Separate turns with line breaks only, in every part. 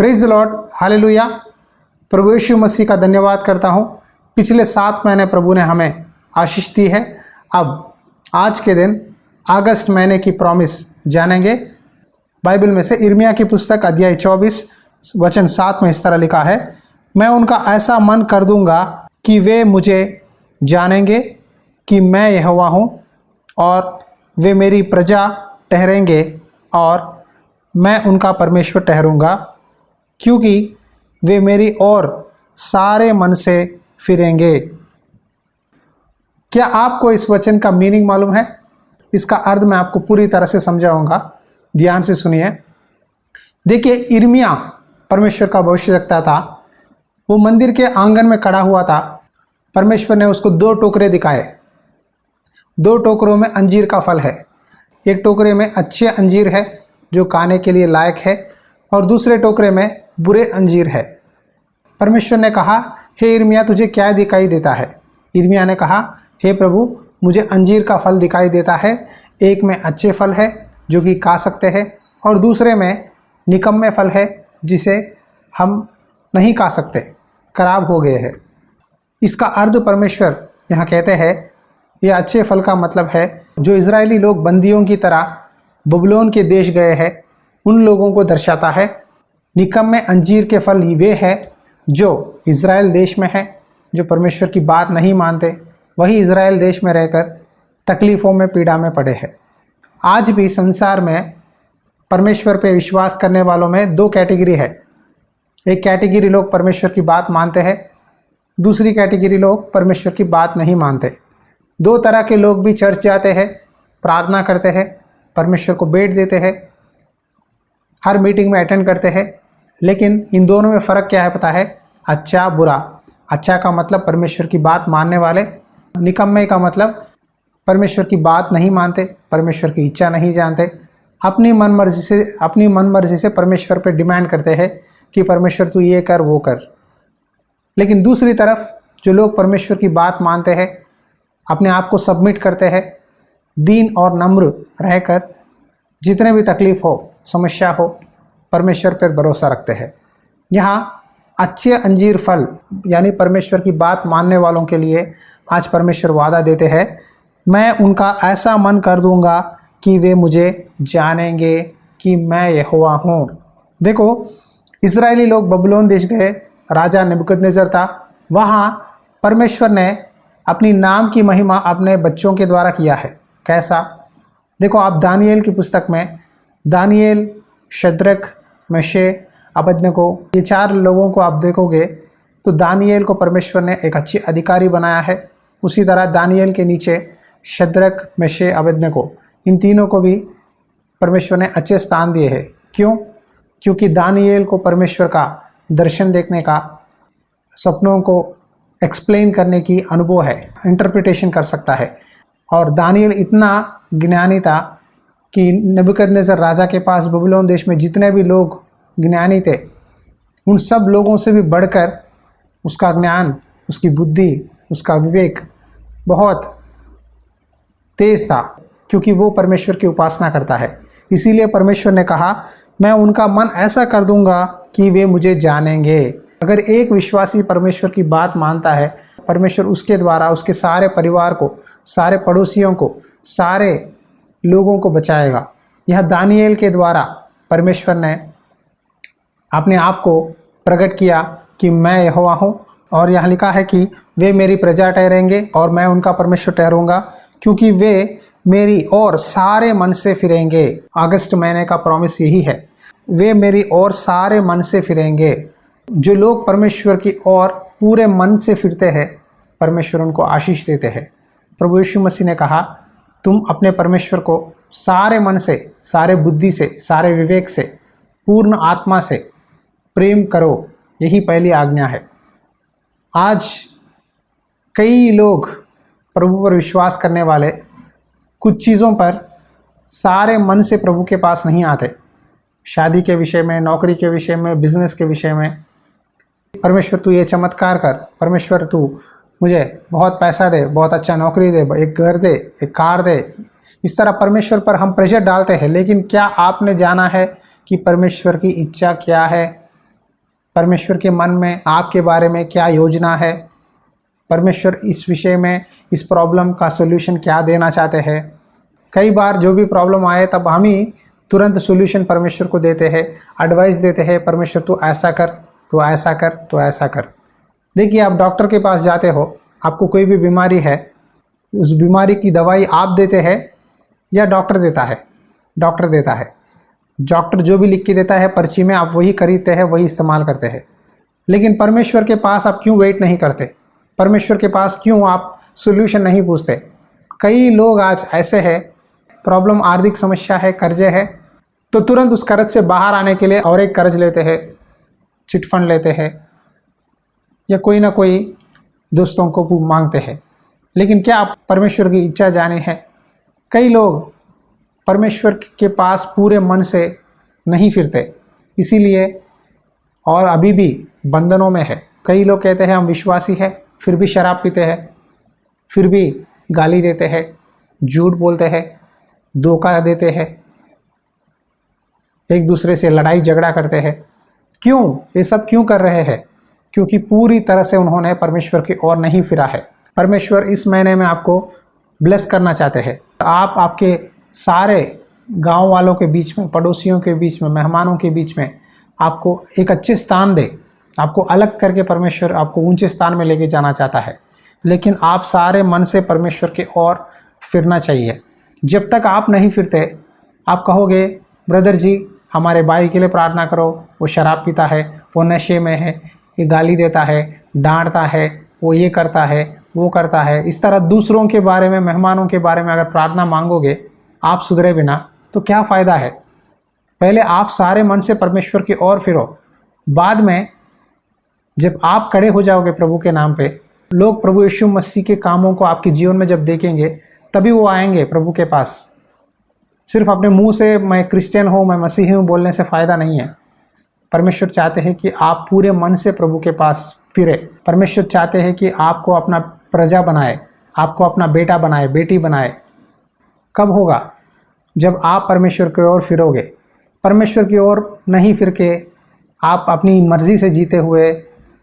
Praise the lord, hallelujah. प्रभु यीशु मसीह का धन्यवाद करता हूँ। पिछले 7 महीने प्रभु ने हमें आशीष दी है। अब आज के दिन अगस्त महीने की प्रॉमिस जानेंगे। बाइबल में से इर्मिया की पुस्तक अध्याय 24 वचन 7 में इस तरह लिखा है, मैं उनका ऐसा मन कर दूंगा कि वे मुझे जानेंगे कि मैं यहोवा हूँ, और वे मेरी प्रजा ठहरेंगे और मैं उनका परमेश्वर ठहरूंगा, क्योंकि वे मेरी ओर सारे मन से फिरेंगे। क्या आपको इस वचन का मीनिंग मालूम है? इसका अर्थ मैं आपको पूरी तरह से समझाऊंगा, ध्यान से सुनिए। देखिए, इर्मिया परमेश्वर का भविष्यवक्ता था। वो मंदिर के आंगन में खड़ा हुआ था। परमेश्वर ने उसको 2 टोकरे दिखाए। 2 टोकरों में अंजीर का फल है। एक टोकरे में अच्छे अंजीर है जो खाने के लिए लायक है, और दूसरे टोकरे में बुरे अंजीर है। परमेश्वर ने कहा, हे इर्मिया, तुझे क्या दिखाई देता है? इर्मिया ने कहा, हे प्रभु, मुझे अंजीर का फल दिखाई देता है। एक में अच्छे फल है जो कि खा सकते हैं, और दूसरे में निकम्मे फल है जिसे हम नहीं खा सकते, खराब हो गए हैं। इसका अर्थ परमेश्वर यहाँ कहते हैं, यह अच्छे फल का मतलब है जो इजरायली लोग बंदियों की तरह बबुलोन के देश गए हैं, उन लोगों को दर्शाता है। निकम्मे अंजीर के फल वे हैं जो इज़राइल देश में है, जो परमेश्वर की बात नहीं मानते, वही इज़राइल देश में रहकर तकलीफ़ों में, पीड़ा में पड़े हैं। आज भी संसार में परमेश्वर पे विश्वास करने वालों में 2 कैटेगरी है। एक कैटेगरी लोग परमेश्वर की बात मानते हैं, दूसरी कैटेगरी लोग परमेश्वर की बात नहीं मानते। 2 तरह के लोग भी चर्च जाते हैं, प्रार्थना करते हैं, परमेश्वर को भेंट देते हैं, हर मीटिंग में अटेंड करते हैं, लेकिन इन दोनों में फ़र्क क्या है पता है? अच्छा बुरा। अच्छा का मतलब परमेश्वर की बात मानने वाले, निकम्मे का मतलब परमेश्वर की बात नहीं मानते, परमेश्वर की इच्छा नहीं जानते, अपनी मन मर्जी से परमेश्वर पे डिमांड करते हैं कि परमेश्वर तू ये कर वो कर। लेकिन दूसरी तरफ जो लोग परमेश्वर की बात मानते हैं, अपने आप को सबमिट करते हैं, दीन और नम्र रहकर जितने भी तकलीफ़ हो, समस्या हो, परमेश्वर पर भरोसा रखते हैं। यहाँ अच्छे अंजीर फल यानी परमेश्वर की बात मानने वालों के लिए आज परमेश्वर वादा देते हैं, मैं उनका ऐसा मन कर दूंगा कि वे मुझे जानेंगे कि मैं यहोवा हूँ। देखो, इजरायली लोग बबुलोन देश गए, राजा नेबुकदनेस्सर था। वहाँ परमेश्वर ने अपनी नाम की महिमा अपने बच्चों के द्वारा किया है। कैसा? देखो, आप दानियेल की पुस्तक में दानियेल, शद्रक, मेशे, अबेदनगो, ये 4 लोगों को आप देखोगे तो दानियेल को परमेश्वर ने एक अच्छी अधिकारी बनाया है। उसी तरह दानियेल के नीचे शद्रक, मेशे, अबेदनगो, इन तीनों को भी परमेश्वर ने अच्छे स्थान दिए हैं। क्यों? क्योंकि दानियेल को परमेश्वर का दर्शन देखने का, सपनों को एक्सप्लेन करने की अनुभव है, इंटरप्रिटेशन कर सकता है। और दानियेल इतना ज्ञानी था कि नेबुकदनेस्सर राजा के पास बबुलोन देश में जितने भी लोग ज्ञानी थे, उन सब लोगों से भी बढ़कर उसका ज्ञान, उसकी बुद्धि, उसका विवेक बहुत तेज था, क्योंकि वो परमेश्वर की उपासना करता है। इसीलिए परमेश्वर ने कहा, मैं उनका मन ऐसा कर दूंगा कि वे मुझे जानेंगे। अगर एक विश्वासी परमेश्वर की बात मानता है, परमेश्वर उसके द्वारा उसके सारे परिवार को, सारे पड़ोसियों को, सारे लोगों को बचाएगा। यह दानियेल के द्वारा परमेश्वर ने अपने आप को प्रकट किया कि मैं यहोवा हूँ, और यहाँ लिखा है कि वे मेरी प्रजा ठहरेंगे और मैं उनका परमेश्वर ठहरूंगा, क्योंकि वे मेरी ओर सारे मन से फिरेंगे। अगस्त महीने का प्रॉमिस यही है, वे मेरी ओर सारे मन से फिरेंगे। जो लोग परमेश्वर की ओर पूरे मन से फिरते हैं, परमेश्वर उनको आशीष देते हैं। प्रभु यीशु मसीह ने कहा, तुम अपने परमेश्वर को सारे मन से, सारे बुद्धि से, सारे विवेक से, पूर्ण आत्मा से प्रेम करो, यही पहली आज्ञा है। आज कई लोग प्रभु पर विश्वास करने वाले कुछ चीज़ों पर सारे मन से प्रभु के पास नहीं आते। शादी के विषय में, नौकरी के विषय में, बिजनेस के विषय में, परमेश्वर तू ये चमत्कार कर, परमेश्वर तू मुझे बहुत पैसा दे, बहुत अच्छा नौकरी दे, एक घर दे, एक कार दे। इस तरह परमेश्वर पर हम प्रेशर डालते हैं। लेकिन क्या आपने जाना है कि परमेश्वर की इच्छा क्या है? परमेश्वर के मन में आपके बारे में क्या योजना है, परमेश्वर इस विषय में इस प्रॉब्लम का सॉल्यूशन क्या देना चाहते हैं। कई बार जो भी प्रॉब्लम आए तब हम ही तुरंत सॉल्यूशन परमेश्वर को देते हैं, एडवाइस देते हैं, परमेश्वर तू ऐसा कर, तू ऐसा कर, तू ऐसा कर। देखिए, आप डॉक्टर के पास जाते हो, आपको कोई भी बीमारी है, उस बीमारी की दवाई आप देते हैं या डॉक्टर देता है? डॉक्टर देता है। डॉक्टर जो भी लिख के देता है पर्ची में, आप वही खरीदते हैं, वही इस्तेमाल करते हैं। लेकिन परमेश्वर के पास आप क्यों वेट नहीं करते? परमेश्वर के पास क्यों आप सॉल्यूशन नहीं पूछते? कई लोग आज ऐसे हैं, प्रॉब्लम आर्थिक समस्या है, कर्जे है, तो तुरंत उस कर्ज से बाहर आने के लिए और एक कर्ज लेते हैं, चिटफंड लेते हैं, या कोई ना कोई दोस्तों को मांगते हैं। लेकिन क्या आप परमेश्वर की इच्छा जाने है? कई लोग परमेश्वर के पास पूरे मन से नहीं फिरते, इसीलिए और अभी भी बंधनों में है। कई लोग कहते हैं हम विश्वासी हैं, फिर भी शराब पीते हैं, फिर भी गाली देते हैं, झूठ बोलते हैं, धोखा देते हैं, एक दूसरे से लड़ाई झगड़ा करते हैं। क्यों? ये सब क्यों कर रहे हैं? क्योंकि पूरी तरह से उन्होंने परमेश्वर की ओर नहीं फिरा है। परमेश्वर इस महीने में आपको ब्लेस करना चाहते हैं। आप आपके सारे गांव वालों के बीच में, पड़ोसियों के बीच में, मेहमानों के बीच में आपको एक अच्छे स्थान दे, आपको अलग करके परमेश्वर आपको ऊंचे स्थान में लेके जाना चाहता है। लेकिन आप सारे मन से परमेश्वर की ओर फिरना चाहिए। जब तक आप नहीं फिरते, आप कहोगे ब्रदर जी हमारे भाई के लिए प्रार्थना करो, वो शराब पीता है, वो नशे में है, ये गाली देता है, डांटता है, वो ये करता है, वो करता है। इस तरह दूसरों के बारे में, मेहमानों के बारे में अगर प्रार्थना मांगोगे आप सुधरे बिना, तो क्या फ़ायदा है? पहले आप सारे मन से परमेश्वर की ओर फिरो। बाद में जब आप खड़े हो जाओगे प्रभु के नाम पे, लोग प्रभु यीशु मसीह के कामों को आपके जीवन में जब देखेंगे, तभी वो आएंगे प्रभु के पास। सिर्फ अपने मुंह से मैं क्रिश्चियन हूँ, मैं मसीही हूँ बोलने से फ़ायदा नहीं है। परमेश्वर चाहते हैं कि आप पूरे मन से प्रभु के पास फिरे। परमेश्वर चाहते हैं कि आपको अपना प्रजा बनाए, आपको अपना बेटा बनाए, बेटी बनाए। कब होगा? जब आप परमेश्वर की ओर फिरोगे। परमेश्वर की ओर नहीं फिर के आप अपनी मर्जी से जीते हुए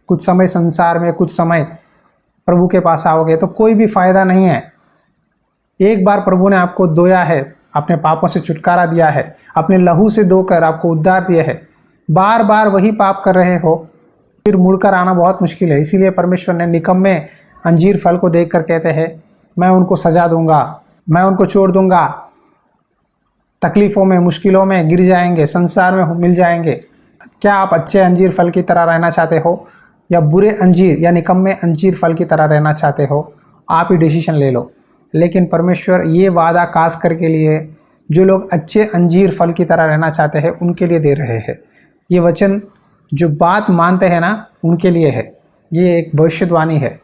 कुछ समय संसार में, कुछ समय प्रभु के पास आओगे तो कोई भी फ़ायदा नहीं है। एक बार प्रभु ने आपको धोया है, अपने पापों से छुटकारा दिया है, अपने लहू से धोकर आपको उद्धार दिया है। बार बार वही पाप कर रहे हो, फिर मुड़कर आना बहुत मुश्किल है। इसीलिए परमेश्वर ने निकम्मे अंजीर फल को देखकर कहते हैं मैं उनको सजा दूंगा, मैं उनको छोड़ दूंगा, तकलीफ़ों में, मुश्किलों में गिर जाएंगे, संसार में मिल जाएंगे। क्या आप अच्छे अंजीर फल की तरह रहना चाहते हो या बुरे अंजीर या निकम्मे अंजीर फल की तरह रहना चाहते हो? आप ही डिसीजन ले लो। लेकिन परमेश्वर ये वादा खास करके लिए जो लोग अच्छे अंजीर फल की तरह रहना चाहते हैं उनके लिए दे रहे हैं। ये वचन जो बात मानते हैं ना, उनके लिए है। ये एक भविष्यवाणी है,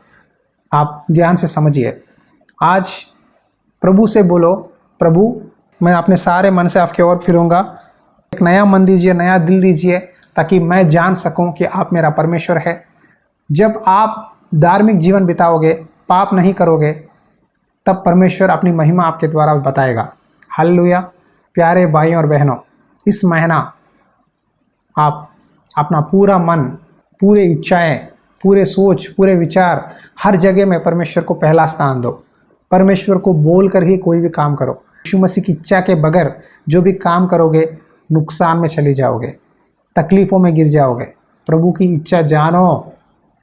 आप ध्यान से समझिए। आज प्रभु से बोलो, प्रभु मैं अपने सारे मन से आपके ओर फिरूंगा। एक नया मन दीजिए, नया दिल दीजिए, ताकि मैं जान सकूं कि आप मेरा परमेश्वर है। जब आप धार्मिक जीवन बिताओगे, पाप नहीं करोगे, तब परमेश्वर अपनी महिमा आपके द्वारा बताएगा। हालेलुया। प्यारे भाइयों और बहनों, इस महीना आप अपना पूरा मन, पूरे इच्छाएं, पूरे सोच, पूरे विचार, हर जगह में परमेश्वर को पहला स्थान दो। परमेश्वर को बोलकर ही कोई भी काम करो। यीशु मसीह की इच्छा के बगैर जो भी काम करोगे नुकसान में चले जाओगे, तकलीफ़ों में गिर जाओगे। प्रभु की इच्छा जानो,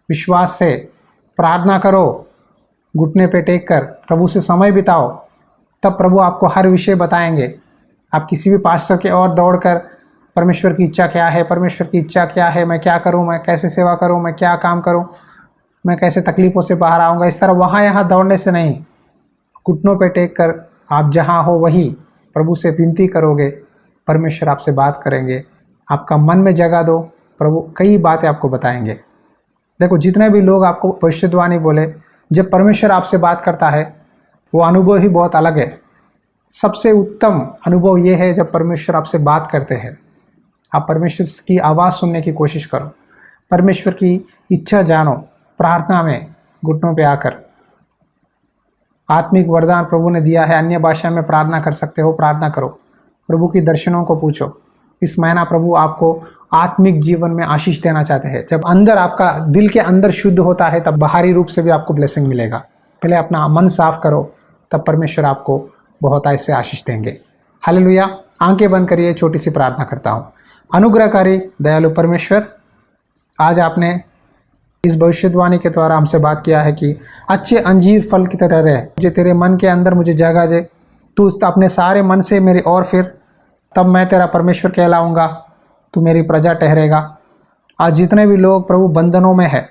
विश्वास से प्रार्थना करो, घुटने पे टेक कर प्रभु से समय बिताओ, तब प्रभु आपको हर विषय बताएंगे। आप किसी भी पास्टर के ओर दौड़कर परमेश्वर की इच्छा क्या है, परमेश्वर की इच्छा क्या है, मैं क्या करूं, मैं कैसे सेवा करूं, मैं क्या काम करूं, मैं कैसे तकलीफ़ों से बाहर आऊँगा, इस तरह वहाँ यहाँ दौड़ने से नहीं, घुटनों पे टेक कर आप जहाँ हो वहीं प्रभु से विनती करोगे, परमेश्वर आपसे बात करेंगे। आपका मन में जगह दो, प्रभु कई बातें आपको बताएंगे। देखो, जितने भी लोग आपको भविष्यवाणी बोले, जब परमेश्वर आपसे बात करता है वो अनुभव ही बहुत अलग है। सबसे उत्तम अनुभव ये है जब परमेश्वर आपसे बात करते हैं। आप परमेश्वर की आवाज़ सुनने की कोशिश करो, परमेश्वर की इच्छा जानो, प्रार्थना में घुटनों पे आकर। आत्मिक वरदान प्रभु ने दिया है, अन्य भाषा में प्रार्थना कर सकते हो, प्रार्थना करो, प्रभु की दर्शनों को पूछो, इस महीना प्रभु आपको आत्मिक जीवन में आशीष देना चाहते हैं। जब अंदर आपका दिल के अंदर शुद्ध होता है तब बाहरी रूप से भी आपको ब्लेसिंग मिलेगा। पहले अपना मन साफ करो, तब परमेश्वर आपको बहुत ऐसे आशीष देंगे। हालेलुया। आंखें बंद करिए, छोटी सी प्रार्थना करता हूँ। अनुग्रहकारी दयालु परमेश्वर, आज आपने इस भविष्यवाणी के द्वारा हमसे बात किया है कि अच्छे अंजीर फल की तरह रहे। मुझे तेरे मन के अंदर मुझे जगह दे, तू अपने सारे मन से मेरी ओर फिर, तब मैं तेरा परमेश्वर कहलाऊंगा, तू मेरी प्रजा ठहरेगा। आज जितने भी लोग प्रभु बंधनों में है,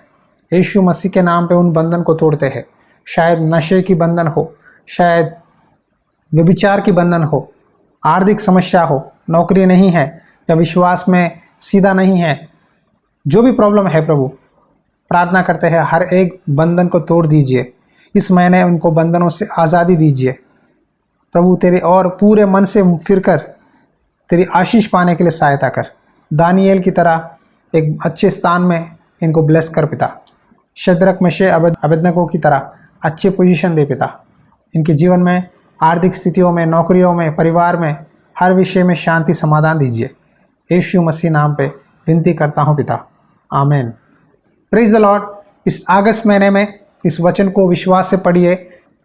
यीशु मसीह के नाम पे उन बंधन को तोड़ते हैं। शायद नशे की बंधन हो, शायद व्यभिचार की बंधन हो, आर्थिक समस्या हो, नौकरी नहीं है या विश्वास में सीधा नहीं है, जो भी प्रॉब्लम है प्रभु, प्रार्थना करते हैं हर एक बंधन को तोड़ दीजिए। इस महीने उनको बंधनों से आज़ादी दीजिए प्रभु। तेरे और पूरे मन से फिरकर तेरी आशीष पाने के लिए सहायता कर। दानिएल की तरह एक अच्छे स्थान में इनको ब्लेस कर पिता। शद्रक मेशक अबेदनगो की तरह अच्छे पोजीशन दे पिता। इनके जीवन में, आर्थिक स्थितियों में, नौकरियों में, परिवार में, हर विषय में शांति समाधान दीजिए। यीशु मसीह नाम पे विनती करता हूँ पिता, आमीन। Praise the Lord. इस अगस्त महीने में इस वचन को विश्वास से पढ़िए।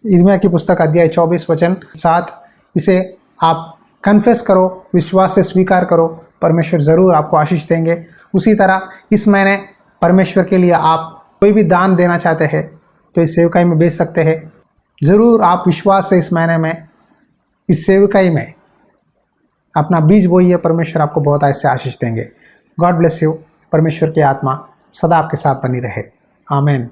यिर्मयाह की पुस्तक अध्याय 24 वचन 7, इसे आप कन्फेस करो, विश्वास से स्वीकार करो, परमेश्वर ज़रूर आपको आशीष देंगे। उसी तरह इस महीने परमेश्वर के लिए आप कोई भी दान देना चाहते हैं तो इस सेवकाई में भेज सकते हैं। ज़रूर आप विश्वास से इस महीने में इस सेवकाई में अपना बीज बोइए, परमेश्वर आपको बहुत ऐसे आशीष देंगे। God bless you. परमेश्वर की आत्मा सदा आपके साथ बनी रहे। आमीन।